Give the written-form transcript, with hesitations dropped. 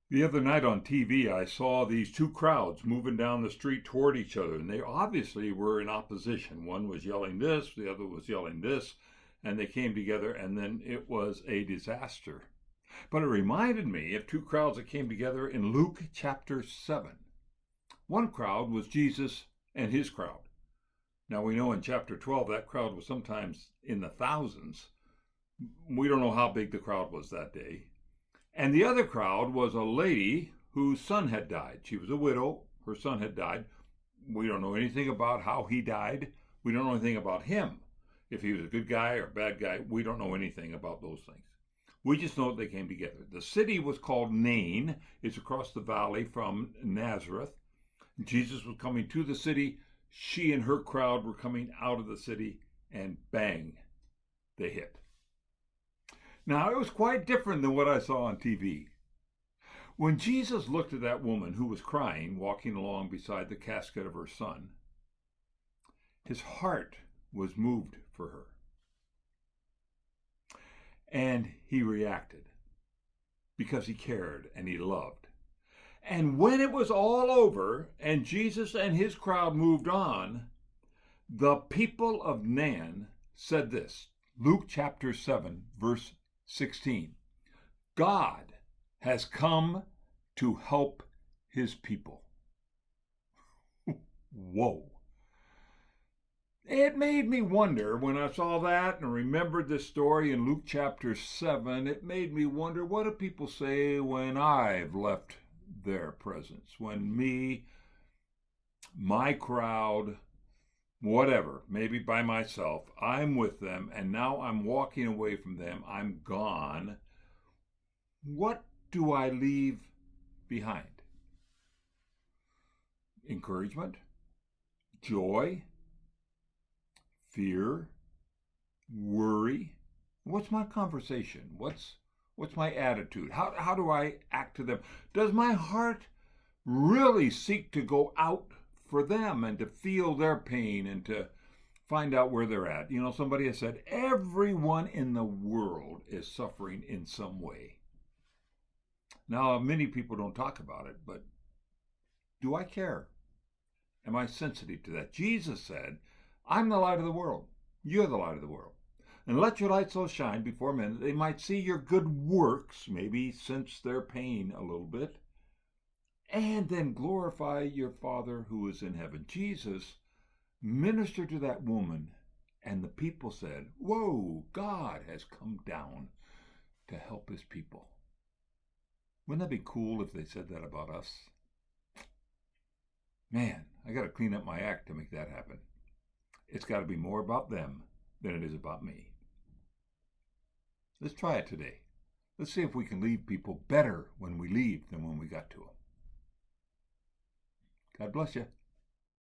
The other night on TV, I saw these two crowds moving down the street toward each other, and they obviously were in opposition. One was yelling this, the other was yelling this, and they came together, and then it was a disaster. But it reminded me of two crowds that came together in Luke chapter 7. One crowd was Jesus and his crowd. Now we know in chapter 12 that crowd was sometimes in the thousands. We don't know how big the crowd was that day. And the other crowd was a lady whose son had died. She was a widow. Her son had died. We don't know anything about how he died. We don't know anything about him. If he was a good guy or a bad guy, we don't know anything about those things. We just know they came together. The city was called Nain. It's across the valley from Nazareth. Jesus was coming to the city. She and her crowd were coming out of the city, and bang, they hit. Now, it was quite different than what I saw on TV. When Jesus looked at that woman who was crying, walking along beside the casket of her son, his heart was moved for her. And he reacted because he cared and he loved. And when it was all over and Jesus and his crowd moved on, the people of Nain said this, Luke chapter 7, verse 16. God has come to help his people. Whoa. It made me wonder when I saw that and remembered this story in Luke chapter 7. It made me wonder, what do people say when I've left their presence? When me, my crowd, whatever, maybe by myself, I'm with them and now I'm walking away from them, I'm gone. What do I leave behind? Encouragement? Joy? Fear? Worry? What's my conversation? What's my attitude? How do I act to them? Does my heart really seek to go out for them and to feel their pain and to find out where they're at? You know, somebody has said everyone in the world is suffering in some way. Now, many people don't talk about it, but do I care? Am I sensitive to that? Jesus said, I'm the light of the world. You're the light of the world. And let your light so shine before men that they might see your good works, maybe sense their pain a little bit, and then glorify your Father who is in heaven. Jesus ministered to that woman, and the people said, whoa, God has come down to help his people. Wouldn't that be cool if they said that about us? Man, I got to clean up my act to make that happen. It's got to be more about them than it is about me. Let's try it today. Let's see if we can leave people better when we leave than when we got to them. God bless you.